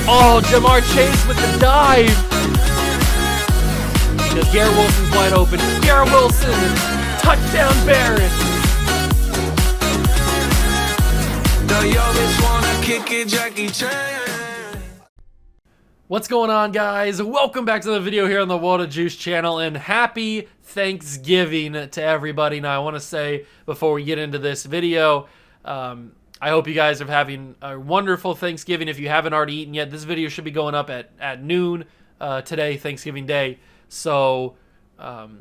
Oh, Jamar Chase with the dive. Because Garrett Wilson's wide open. Garrett Wilson, touchdown Barrett. What's going on, guys? Welcome back to the video here on the World of Juice channel, and happy Thanksgiving to everybody. Now, I want to say before we get into this video, I hope you guys are having a wonderful Thanksgiving. If you haven't already eaten yet, this video should be going up at noon today, Thanksgiving Day. So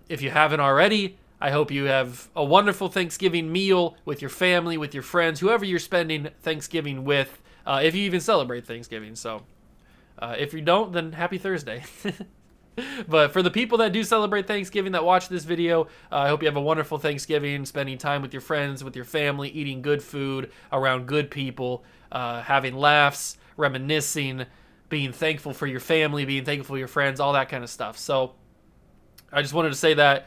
if you haven't already, I hope you have a wonderful Thanksgiving meal with your family, with your friends, whoever you're spending Thanksgiving with, if you even celebrate Thanksgiving. So if you don't, then happy Thursday. But for the people that do celebrate Thanksgiving that watch this video, I hope you have a wonderful Thanksgiving, spending time with your friends, with your family, eating good food, around good people, having laughs, reminiscing, being thankful for your family, being thankful for your friends, all that kind of stuff. So I just wanted to say that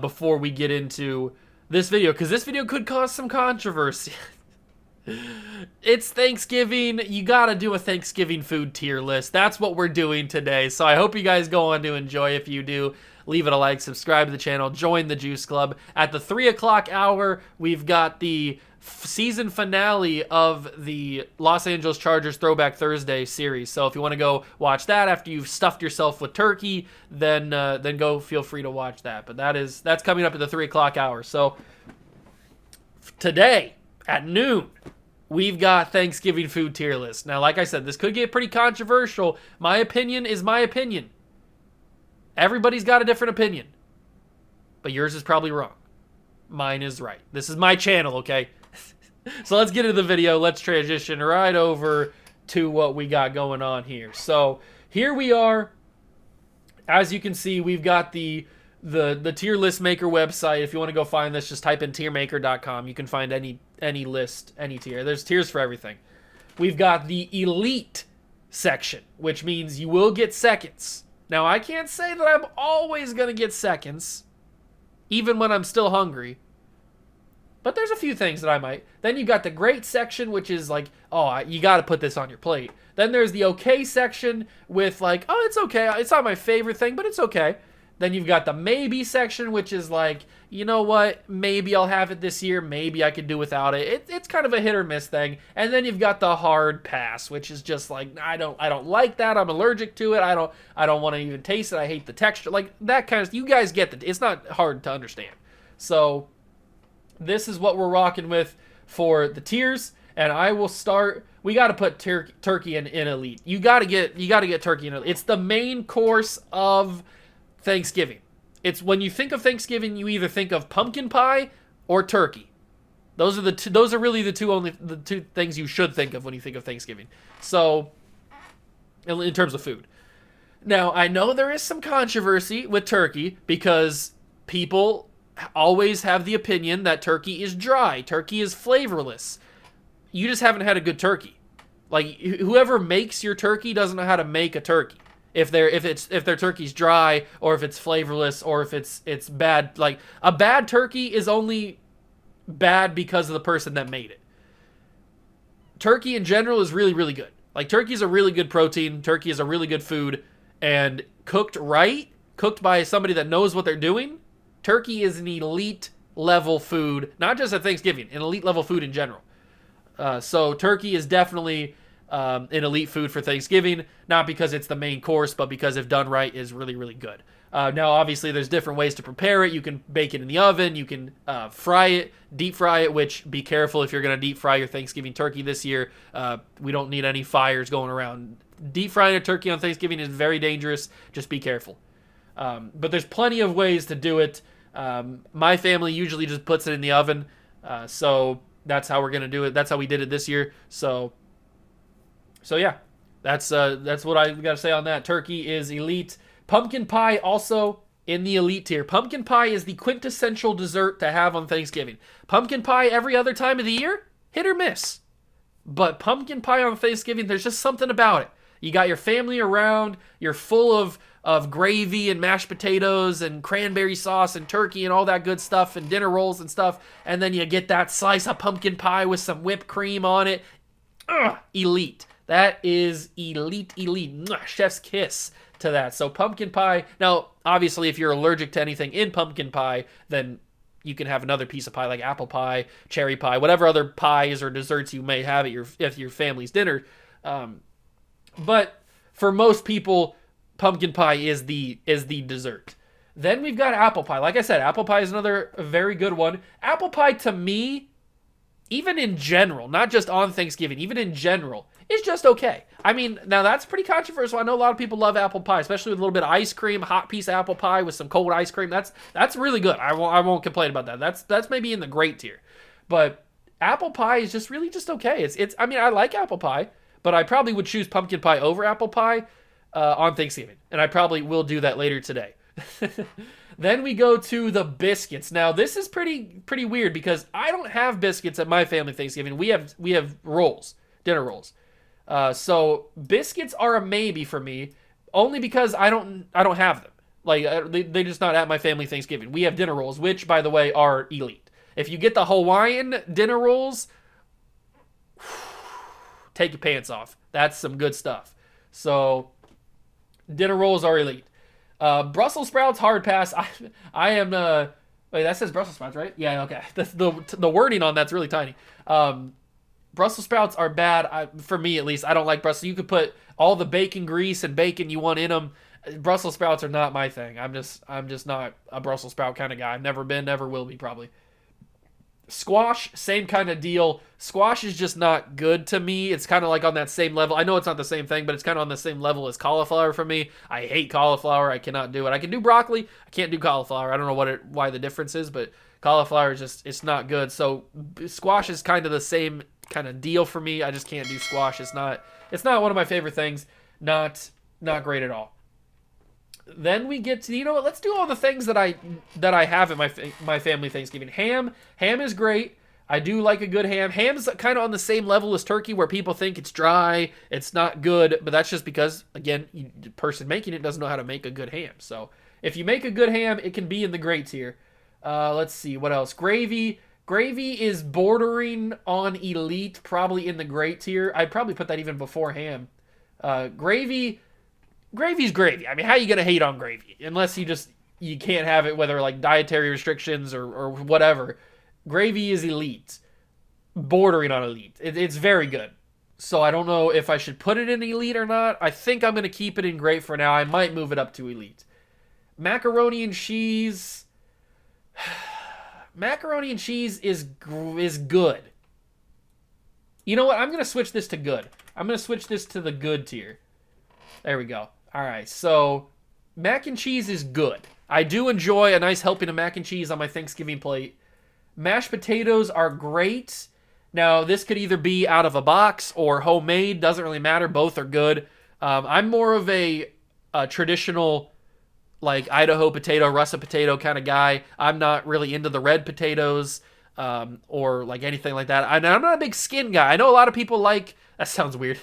before we get into this video, because this video could cause some controversy. It's Thanksgiving. You gotta do a Thanksgiving food tier list. That's what we're doing today. So I hope you guys go on to enjoy. If you do, leave it a like, subscribe to the channel, join the Juice Club. At the 3 o'clock hour, we've got the season finale of the Los Angeles Chargers Throwback Thursday series. So if you want to go watch that after you've stuffed yourself with turkey, then go, feel free to watch that. But that's coming up at the 3 o'clock hour. So today at noon, we've got Thanksgiving food tier list. Now, like I said, this could get pretty controversial. My opinion is my opinion. Everybody's got a different opinion. But yours is probably wrong. Mine is right. This is my channel, okay? So let's get into the video. Let's transition right over to what we got going on here. So here we are. As you can see, we've got the tier list maker website. If you want to go find this, just type in tiermaker.com. You can find any list, any tier. There's tiers for everything. We've got the elite section, which means you will get seconds. Now, I can't say that I'm always going to get seconds, even when I'm still hungry. But there's a few things that I might. Then you got the great section, which is like, oh, you got to put this on your plate. Then there's the okay section with like, oh, it's okay. It's not my favorite thing, but it's okay. Then you've got the maybe section, which is like, you know what? Maybe I'll have it this year. Maybe I could do without it. It's kind of a hit or miss thing. And then you've got the hard pass, which is just like, I don't like that. I'm allergic to it. I don't want to even taste it. I hate the texture. Like that kind of. You guys get it. It's not hard to understand. So this is what we're rocking with for the tiers. And I will start. We got to put turkey in elite. You got to get turkey in elite. It's the main course of Thanksgiving. It's when you think of Thanksgiving, you either think of pumpkin pie or turkey. Those are really the two things you should think of when you think of Thanksgiving. So, in terms of food. Now, I know there is some controversy with turkey because people always have the opinion that turkey is dry, turkey is flavorless. You just haven't had a good turkey. Like whoever makes your turkey doesn't know how to make a turkey. If their turkey's dry, or if it's flavorless, or if it's bad. Like a bad turkey is only bad because of the person that made it. Turkey in general is really, really good. Like turkey is a really good protein. Turkey is a really good food, and cooked right, cooked by somebody that knows what they're doing, turkey is an elite level food. Not just at Thanksgiving, an elite level food in general. So turkey is definitely an elite food for Thanksgiving, not because it's the main course, but because if done right is really, really good. Now, obviously, there's different ways to prepare it. You can bake it in the oven. You can fry it, deep fry it, which be careful if you're going to deep fry your Thanksgiving turkey this year. We don't need any fires going around. Deep frying a turkey on Thanksgiving is very dangerous. Just be careful. But there's plenty of ways to do it. My family usually just puts it in the oven. So that's how we're going to do it. That's how we did it this year. So yeah, that's what I got to say on that. Turkey is elite. Pumpkin pie also in the elite tier. Pumpkin pie is the quintessential dessert to have on Thanksgiving. Pumpkin pie every other time of the year, hit or miss. But pumpkin pie on Thanksgiving, there's just something about it. You got your family around, you're full of gravy and mashed potatoes and cranberry sauce and turkey and all that good stuff and dinner rolls and stuff, and then you get that slice of pumpkin pie with some whipped cream on it. Elite. That is elite, elite. Mwah, chef's kiss to that. So pumpkin pie. Now, obviously, if you're allergic to anything in pumpkin pie, then you can have another piece of pie like apple pie, cherry pie, whatever other pies or desserts you may have at your family's dinner. But for most people, pumpkin pie is the dessert. Then we've got apple pie. Like I said, apple pie is another very good one. Apple pie to me, even in general, not just on Thanksgiving, even in general, is just okay. I mean, now that's pretty controversial. I know a lot of people love apple pie, especially with a little bit of ice cream, hot piece of apple pie with some cold ice cream. That's really good. I won't complain about that. That's maybe in the great tier. But apple pie is just really just okay. It's I mean, I like apple pie, but I probably would choose pumpkin pie over apple pie on Thanksgiving. And I probably will do that later today. Then we go to the biscuits. Now this is pretty weird because I don't have biscuits at my family Thanksgiving. We have rolls, dinner rolls. So biscuits are a maybe for me, only because I don't have them. Like they're just not at my family Thanksgiving. We have dinner rolls, which by the way are elite. If you get the Hawaiian dinner rolls, take your pants off. That's some good stuff. So dinner rolls are elite. Brussels sprouts, hard pass. I am, wait, that says Brussels sprouts, right? Yeah, okay. The wording on that's really tiny. Brussels sprouts are bad, for me at least. I don't like Brussels. You could put all the bacon grease and bacon you want in them. Brussels sprouts are not my thing. I'm just not a Brussels sprout kind of guy. I've never been, never will be, probably. Squash, same kind of deal. Squash is just not good to me. It's kind of like on that same level. I know it's not the same thing, but it's kind of on the same level as cauliflower for me. I hate cauliflower. I cannot do it. I can do broccoli. I can't do cauliflower. I don't know why the difference is, but cauliflower is just, it's not good. So squash is kind of the same kind of deal for me. I just can't do squash. It's not one of my favorite things. Not great at all. Then we get to, you know what, let's do all the things that I have at my family Thanksgiving. Ham is great. I do like a good ham. Ham's kind of on the same level as turkey where people think it's dry, it's not good, but that's just because, again, the person making it doesn't know how to make a good ham. So if you make a good ham, it can be in the great tier. Let's see, what else? Gravy. Gravy is bordering on elite, probably in the great tier. I'd probably put that even before ham. Gravy's gravy. I mean, how are you going to hate on gravy? Unless you can't have it, whether like dietary restrictions or whatever. Gravy is elite. Bordering on elite. It's very good. So I don't know if I should put it in elite or not. I think I'm going to keep it in great for now. I might move it up to elite. Macaroni and cheese. Macaroni and cheese is good. You know what? I'm going to switch this to good. I'm going to switch this to the good tier. There we go. All right, so mac and cheese is good. I do enjoy a nice helping of mac and cheese on my Thanksgiving plate. Mashed potatoes are great. Now, this could either be out of a box or homemade. Doesn't really matter. Both are good. I'm more of a traditional, like, Idaho potato, russet potato kind of guy. I'm not really into the red potatoes or, like, anything like that. I'm not a big skin guy. I know a lot of people like... That sounds weird.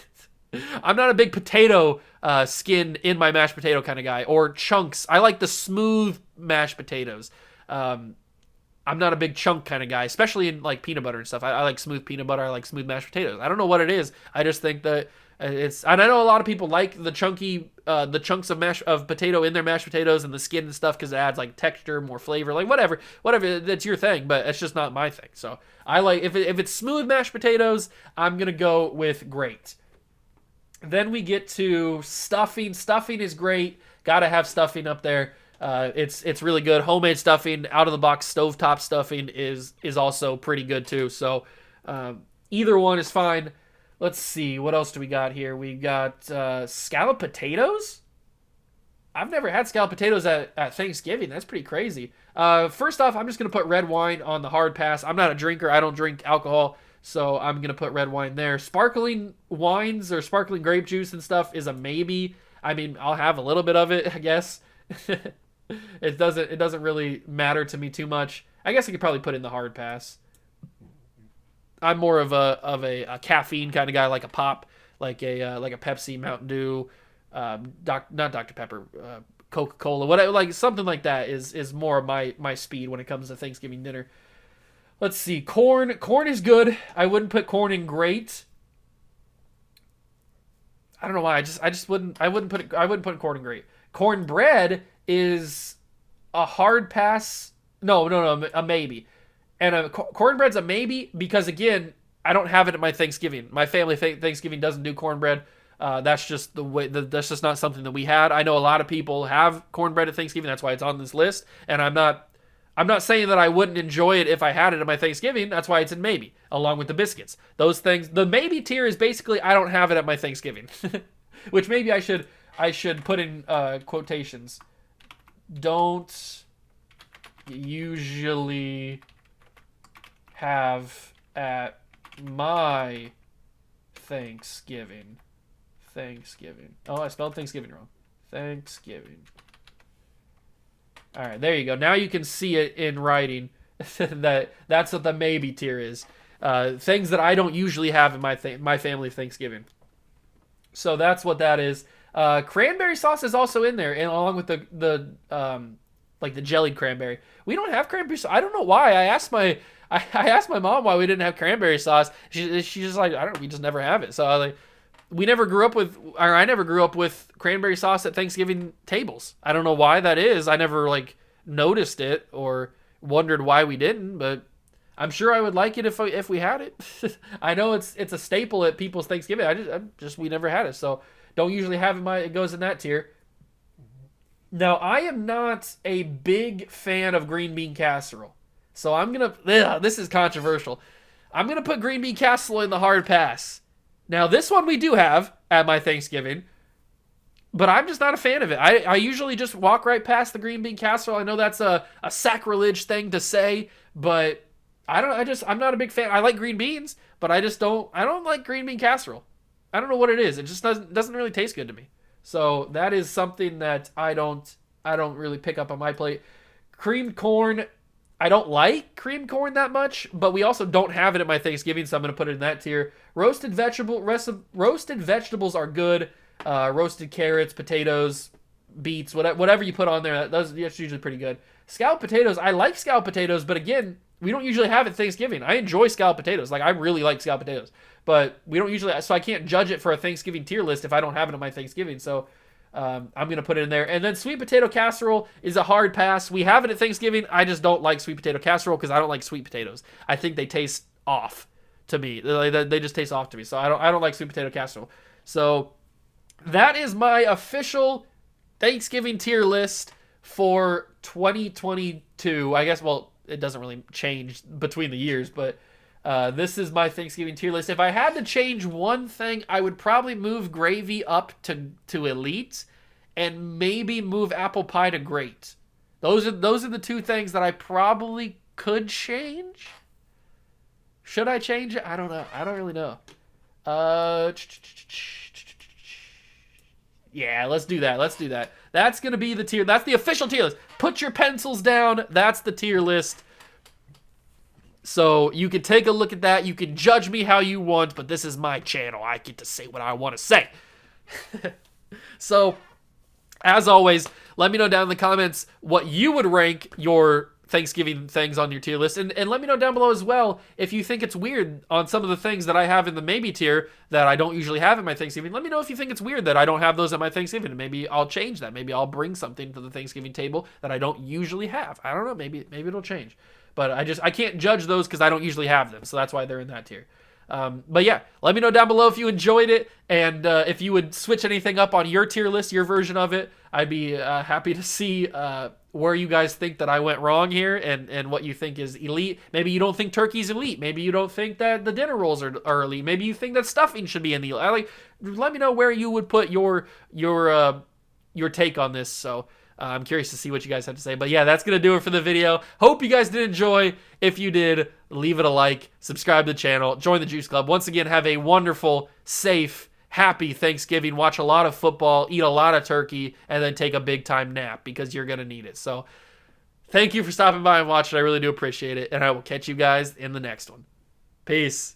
I'm not a big potato skin in my mashed potato kind of guy, or chunks. I like the smooth mashed potatoes. I'm not a big chunk kind of guy, especially in like peanut butter and stuff. I like smooth peanut butter. I like smooth mashed potatoes. I don't know what it is. I just think that it's, and I know a lot of people like the chunks of potato in their mashed potatoes and the skin and stuff because it adds like texture, more flavor, like whatever. That's your thing, but it's just not my thing. So I like if it's smooth mashed potatoes, I'm gonna go with great. Then we get to stuffing. Stuffing is great. Gotta have stuffing up there. It's really good. Homemade stuffing, out of the box stovetop stuffing is also pretty good too. So either one is fine. Let's see, what else do we got here? We got scalloped potatoes. I've never had scalloped potatoes at Thanksgiving. That's pretty crazy. First off, I'm just gonna put red wine on the hard pass. I'm not a drinker. I don't drink alcohol. So I'm going to put red wine there. Sparkling wines or sparkling grape juice and stuff is a maybe. I mean, I'll have a little bit of it, I guess. It doesn't really matter to me too much. I guess I could probably put in the hard pass. I'm more of a caffeine kind of guy, like a pop, like a Pepsi, Mountain Dew, not Dr. Pepper, Coca-Cola, whatever, like something like that is more of my speed when it comes to Thanksgiving dinner. Let's see. Corn. Corn is good. I wouldn't put corn in great. I don't know why. I just wouldn't. I wouldn't put corn great. Cornbread is a hard pass. No, a maybe. And cornbread's a maybe because again, I don't have it at my Thanksgiving. My family Thanksgiving doesn't do cornbread. That's just the way. That's just not something that we had. I know a lot of people have cornbread at Thanksgiving. That's why it's on this list. And I'm not saying that I wouldn't enjoy it if I had it at my Thanksgiving. That's why it's in maybe, along with the biscuits. Those things. The maybe tier is basically I don't have it at my Thanksgiving, which maybe I should put in quotations. Don't usually have at my Thanksgiving. Oh, I spelled Thanksgiving wrong. Thanksgiving. All right, there you go. Now you can see it in writing. That's what the maybe tier is. Things that I don't usually have in my family Thanksgiving. So that's what that is. Cranberry sauce is also in there, and along with the like the jellied cranberry. We don't have cranberry sauce. I don't know why. I asked my mom why we didn't have cranberry sauce. She's just like, I don't know. We just never have it. So I never grew up with cranberry sauce at Thanksgiving tables. I don't know why that is. I never noticed it or wondered why we didn't, but I'm sure I would like it if we had it. I know it's a staple at people's Thanksgiving. We never had it, so don't usually have it. It goes in that tier. Now I am not a big fan of green bean casserole, so this is controversial. I'm gonna put green bean casserole in the hard pass. Now, this one we do have at my Thanksgiving, but I'm just not a fan of it. I usually just walk right past the green bean casserole. I know that's a sacrilege thing to say, but I'm not a big fan. I like green beans, but I don't like green bean casserole. I don't know what it is. It just doesn't really taste good to me. So that is something that I don't really pick up on my plate. Creamed corn, I don't like creamed corn that much, but we also don't have it at my Thanksgiving, so I'm going to put it in that tier. Roasted vegetables are good. Roasted carrots, potatoes, beets, whatever you put on there, that's usually pretty good. Scalloped potatoes, I like scalloped potatoes, but again, we don't usually have it at Thanksgiving. I enjoy scalloped potatoes. I really like scalloped potatoes, but we don't usually, so I can't judge it for a Thanksgiving tier list if I don't have it at my Thanksgiving, so I'm going to put it in there. And then sweet potato casserole is a hard pass. We have it at Thanksgiving. I just don't like sweet potato casserole because I don't like sweet potatoes. I think they taste off to me. They just taste off to me. So I don't like sweet potato casserole. So that is my official Thanksgiving tier list for 2022. I guess, well, it doesn't really change between the years, but this is my Thanksgiving tier list. If I had to change one thing, I would probably move gravy up to elite and maybe move apple pie to great. Those are the two things that I probably could change. Should I change it? I don't know. I don't really know. Yeah, let's do that. That's going to be the tier. That's the official tier list. Put your pencils down. That's the tier list. So you can take a look at that. You can judge me how you want, but this is my channel. I get to say what I want to say. So, as always, let me know down in the comments what you would rank your Thanksgiving things on your tier list. And let me know down below as well if you think it's weird on some of the things that I have in the maybe tier that I don't usually have in my Thanksgiving. Let me know if you think it's weird that I don't have those at my Thanksgiving. And maybe I'll change that. Maybe I'll bring something to the Thanksgiving table that I don't usually have. I don't know. Maybe it'll change. But I can't judge those because I don't usually have them. So that's why they're in that tier. But yeah, let me know down below if you enjoyed it. And if you would switch anything up on your tier list, your version of it. I'd be happy to see where you guys think that I went wrong here and what you think is elite. Maybe you don't think turkey's elite. Maybe you don't think that the dinner rolls are elite. Maybe you think that stuffing should be in the elite. Let me know where you would put your take on this. So I'm curious to see what you guys have to say. But yeah, that's going to do it for the video. Hope you guys did enjoy. If you did, leave it a like, subscribe to the channel, join the Juice Club. Once again, have a wonderful, safe, happy Thanksgiving. Watch a lot of football, eat a lot of turkey, and then take a big time nap because you're going to need it. So thank you for stopping by and watching. I really do appreciate it. And I will catch you guys in the next one. Peace.